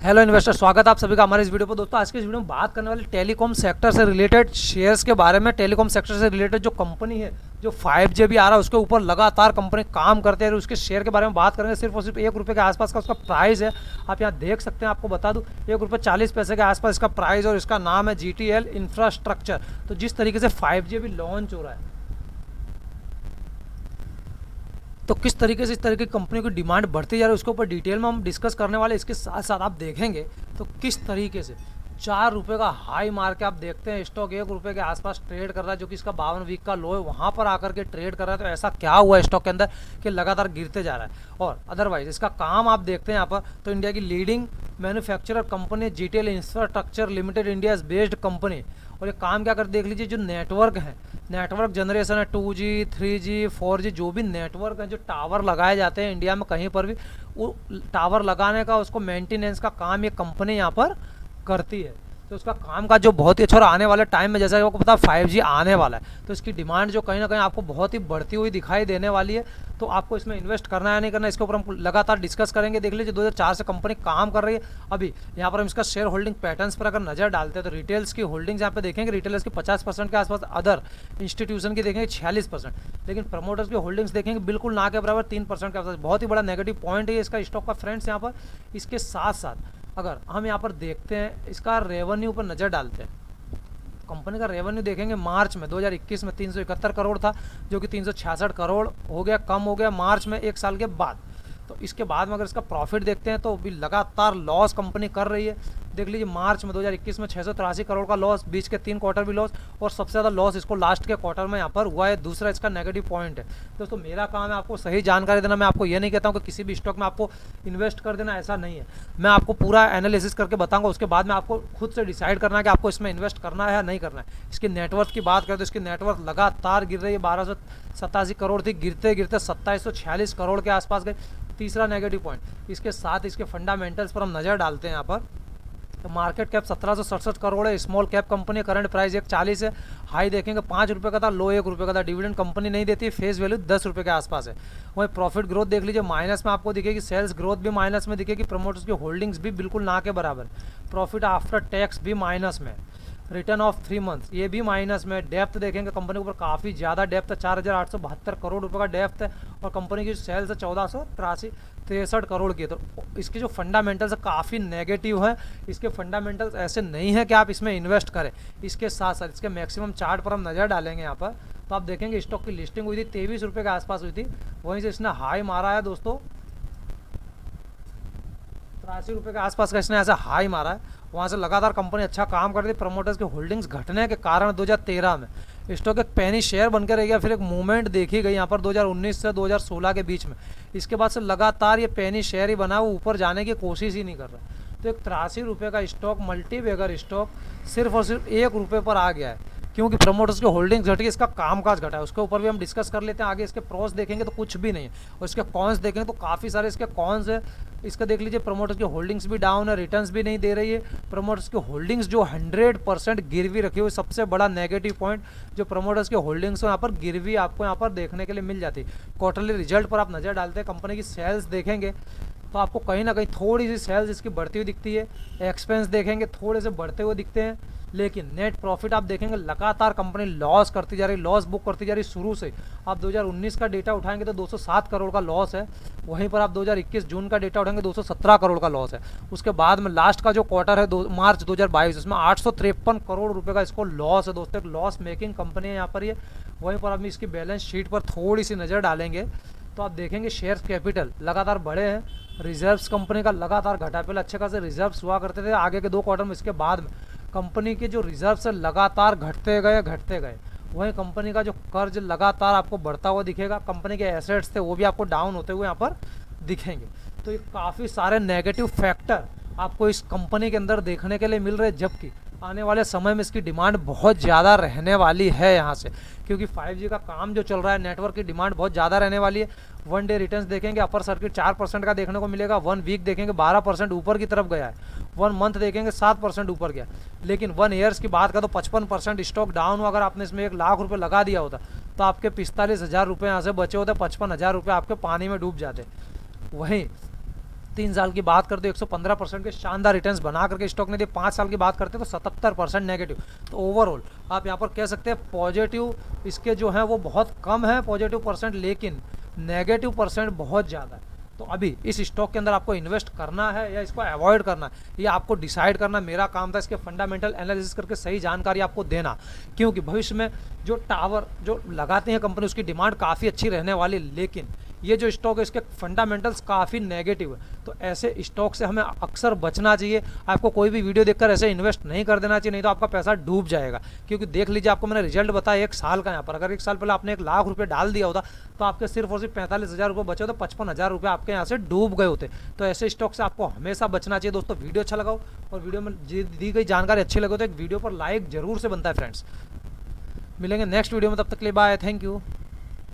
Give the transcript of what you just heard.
Hello investor, स्वागत है आप सभी का हमारे इस वीडियो पर। दोस्तों आज के इस वीडियो में बात करने वाले टेलीकॉम सेक्टर से रिलेटेड शेयर्स के बारे में। टेलीकॉम सेक्टर से रिलेटेड जो कंपनी है, जो 5G भी आ रहा है उसके ऊपर लगातार कंपनी काम करते हैं, उसके शेयर के बारे में बात करेंगे। सिर्फ और सिर्फ ₹1 के आसपास का उसका प्राइस है, आप यहाँ देख सकते हैं। आपको बता दूँ ₹1.40 के आसपास इसका प्राइस, और इसका नाम है GTL इंफ्रास्ट्रक्चर। तो जिस तरीके से 5G भी लॉन्च हो रहा है, तो किस तरीके से इस तरह की कंपनी की डिमांड बढ़ती जा रही है उसके ऊपर डिटेल में हम डिस्कस करने वाले। इसके साथ साथ आप देखेंगे तो किस तरीके से ₹4 का हाई मार के आप देखते हैं स्टॉक ₹1 के आसपास ट्रेड कर रहा है, जो कि इसका 52 वीक का लो है, वहाँ पर आकर के ट्रेड कर रहा है। तो ऐसा क्या हुआ है स्टॉक के अंदर कि लगातार गिरते जा रहा है। और अदरवाइज इसका काम आप देखते हैं यहाँ पर, तो इंडिया की leading manufacturer company GTL infrastructure limited, India based company. और ये काम क्या कर देख लीजिए, जो नेटवर्क है, नेटवर्क जनरेशन है, 2G 3G 4G जो भी नेटवर्क है, जो टावर लगाए जाते हैं इंडिया में कहीं पर भी, वो टावर लगाने का उसको मेंटेनेंस का काम ये कंपनी यहाँ पर करती है। तो उसका काम का जो बहुत ही अच्छा, और आने वाले टाइम में जैसा कि आपको पता 5G आने वाला है, तो इसकी डिमांड जो कहीं ना कहीं आपको बहुत ही बढ़ती हुई दिखाई देने वाली है। तो आपको इसमें इन्वेस्ट करना है या नहीं करना, इसके ऊपर हम लगातार डिस्कस करेंगे। देख लीजिए 2004 से कंपनी काम कर रही है। अभी यहाँ पर हम इसका शेयर होल्डिंग पैटर्न्स पर अगर नजर डालते हैं तो रिटेल्स की होल्डिंग्स यहाँ पे देखेंगे, रिटेलर्स की 50% के आसपास, अदर इंस्टीट्यूशन की देखेंगे 46%, लेकिन प्रमोटर्स की होल्डिंग्स देखेंगे बिल्कुल ना के बराबर 3% के आसपास। बहुत ही बड़ा नेगेटिव पॉइंट है इसका स्टॉक का फ्रेंड्स यहाँ पर। इसके साथ साथ अगर हम यहाँ पर देखते हैं, इसका रेवेन्यू पर नज़र डालते हैं, कंपनी का रेवेन्यू देखेंगे मार्च में 2021 में 371 करोड़ था, जो कि 366 करोड़ हो गया, कम हो गया मार्च में, एक साल के बाद। तो इसके बाद में अगर इसका प्रॉफिट देखते हैं तो भी लगातार लॉस कंपनी कर रही है। देख लीजिए मार्च में 2021 में 683 करोड़ का लॉस, बीच के 3 क्वार्टर भी लॉस, और सबसे ज़्यादा लॉस इसको लास्ट के क्वार्टर में यहाँ पर हुआ है। दूसरा इसका नेगेटिव पॉइंट है। दोस्तों मेरा काम है आपको सही जानकारी देना। मैं आपको ये नहीं कहता हूँ कि किसी भी स्टॉक में आपको इन्वेस्ट कर देना, ऐसा नहीं है। मैं आपको पूरा एनालिसिस करके बताऊँगा, उसके बाद में आपको खुद से डिसाइड करना है कि आपको इसमें इन्वेस्ट करना है या नहीं करना है। इसकी नेटवर्थ की बात करें तो इसकी नेटवर्थ लगातार गिर रही है, 1287 करोड़ थी, गिरते गिरते 2746 करोड़ के आसपास गई। तीसरा नेगेटिव पॉइंट, इसके साथ इसके फंडामेंटल्स पर हम नज़र डालते हैं यहाँ पर, तो मार्केट कैप 1767 करोड़ है, small cap company, current price 140 है, हाई देखेंगे ₹5 का था, लो ₹1 का था। डिविडेंड कंपनी नहीं देती, फेस वैल्यू ₹10 के आसपास है। वहीं प्रॉफिट ग्रोथ देख लीजिए माइनस में आपको दिखेगी, सेल्स ग्रोथ भी माइनस में दिखेगी, प्रमोटर्स की होल्डिंग्स भी बिल्कुल ना के बराबर, प्रॉफिट आफ्टर टैक्स भी माइनस में, रिटर्न ऑफ 3 मंथ्स ये भी माइनस में। डेप्थ देखेंगे कंपनी के ऊपर काफ़ी ज़्यादा डेप्थ है, 4872 करोड़ रुपए का डेप्थ है, और कंपनी की सेल्स है 1463 करोड़ की। तो इसके जो फंडामेंटल्स है काफ़ी नेगेटिव है। इसके फंडामेंटल्स ऐसे नहीं है कि आप इसमें इन्वेस्ट करें। इसके साथ साथ इसके मैक्सिमम चार्ट पर हम नज़र डालेंगे यहाँ पर, तो आप देखेंगे स्टॉक की लिस्टिंग हुई थी ₹23 के आसपास हुई थी, वहीं से इसने हाई मारा है दोस्तों, ₹83 के आसपास का इसने ऐसा हाई मारा है। वहाँ से लगातार कंपनी अच्छा काम कर रही थी। प्रमोटर्स की होल्डिंग्स घटने के कारण 2013 में स्टॉक एक पेनी शेयर बनकर रह गया, फिर एक मूवमेंट देखी गई यहाँ पर 2019 से 2016 के बीच में। इसके बाद से लगातार ये पेनी शेयर ही बना, वो ऊपर जाने की कोशिश ही नहीं कर रहा। तो एक ₹83 का स्टॉक, मल्टी बैगर स्टॉक, सिर्फ और सिर्फ ₹1 पर आ गया है, क्योंकि प्रमोटर्स की होल्डिंग्स घटी, इसका कामकाज घटा है। उसके ऊपर भी हम डिस्कस कर लेते हैं आगे। इसके प्रोस देखेंगे तो कुछ भी नहीं है, और इसके कॉन्स देखेंगे तो काफ़ी सारे इसके कॉन्स है। इसका देख लीजिए प्रमोटर्स की होल्डिंग्स भी डाउन है, रिटर्न्स भी नहीं दे रही है। प्रमोटर्स की होल्डिंग्स जो 100% गिरवी रखी हुई, सबसे बड़ा नेगेटिव पॉइंट, जो प्रमोटर्स की होल्डिंग्स हो यहाँ पर गिरवी आपको यहाँ पर देखने के लिए मिल जाती है। क्वार्टरली रिजल्ट पर आप नज़र डालते हैं, कंपनी की सेल्स देखेंगे तो आपको कहीं ना कहीं थोड़ी सी सेल्स इसकी बढ़ती हुई दिखती है, एक्सपेंस देखेंगे थोड़े से बढ़ते हुए दिखते हैं, लेकिन नेट प्रॉफिट आप देखेंगे लगातार कंपनी लॉस करती जा रही, लॉस बुक करती जा रही शुरू से। आप 2019 का डेटा उठाएंगे तो 207 करोड़ का लॉस है, वहीं पर आप 2021 जून का डेटा उठाएंगे 217 करोड़ का लॉस है। उसके बाद में लास्ट का जो क्वार्टर है मार्च 2022, इसमें 853 करोड़ रुपए का इसको लॉस है। दोस्तों एक लॉस मेकिंग कंपनी है यहाँ पर ये। वहीं पर हम इसकी बैलेंस शीट पर थोड़ी सी नज़र डालेंगे तो आप देखेंगे शेयर कैपिटल लगातार बढ़े हैं, रिजर्व्स कंपनी का लगातार घटा, पहले अच्छे खासे रिजर्व्स हुआ करते थे आगे के 2 क्वार्टर में, इसके बाद में कंपनी के जो रिजर्व्स है लगातार घटते गए। वहीं कंपनी का जो कर्ज लगातार आपको बढ़ता हुआ दिखेगा, कंपनी के एसेट्स थे वो भी आपको डाउन होते हुए यहाँ पर दिखेंगे। तो ये काफ़ी सारे नेगेटिव फैक्टर आपको इस कंपनी के अंदर देखने के लिए मिल रहे हैं, जबकि आने वाले समय में इसकी डिमांड बहुत ज़्यादा रहने वाली है यहाँ से, क्योंकि 5G का काम जो चल रहा है, नेटवर्क की डिमांड बहुत ज़्यादा रहने वाली है। 1 डे रिटर्न्स देखेंगे अपर सर्किट 4% का देखने को मिलेगा, 1 वीक देखेंगे 12% ऊपर की तरफ गया है, 1 मंथ देखेंगे 7% ऊपर गया, लेकिन 1 ईयर्स की बात करें तो 55% स्टॉक डाउन हुआ। अगर आपने इसमें 1 लाख रुपये लगा दिया होता तो आपके 45,000 रुपये यहाँ से बचे होते, 55,000 रुपये आपके पानी में डूब जाते। वहीं 3 साल की बात करते हो 115% के शानदार रिटर्न्स बना करके स्टॉक ने दिए, 5 साल की बात करते हो तो 77% नेगेटिव। तो ओवरऑल आप यहाँ पर कह सकते हैं पॉजिटिव इसके जो हैं वो बहुत कम है पॉजिटिव परसेंट, लेकिन नेगेटिव परसेंट बहुत ज़्यादा है। तो अभी इस स्टॉक के अंदर आपको इन्वेस्ट करना है या इसको अवॉइड करना है, ये आपको डिसाइड करना। मेरा काम था इसके फंडामेंटल एनालिसिस करके सही जानकारी आपको देना, क्योंकि भविष्य में जो टावर जो लगाते हैं कंपनी उसकी डिमांड काफ़ी अच्छी रहने वाली, लेकिन ये जो स्टॉक है इसके फंडामेंटल्स काफ़ी नेगेटिव है। तो ऐसे स्टॉक से हमें अक्सर बचना चाहिए। आपको कोई भी वीडियो देखकर ऐसे इन्वेस्ट नहीं कर देना चाहिए, नहीं तो आपका पैसा डूब जाएगा। क्योंकि देख लीजिए आपको मैंने रिजल्ट बताया 1 साल का, यहाँ पर अगर 1 साल पहले आपने 1 लाख रुपये डाल दिया होता तो आपके सिर्फ और सिर्फ 45,000 रुपये बचे होते, 55,000 रुपये आपके यहाँ से डूब गए होते। तो ऐसे स्टॉक से आपको हमेशा बचना चाहिए। दोस्तों वीडियो अच्छा लगाओ और वीडियो में दी गई जानकारी अच्छी लगे तो एक वीडियो पर लाइक जरूर से बनता है फ्रेंड्स। मिलेंगे नेक्स्ट वीडियो में, तब तक के लिए बाय, थैंक यू।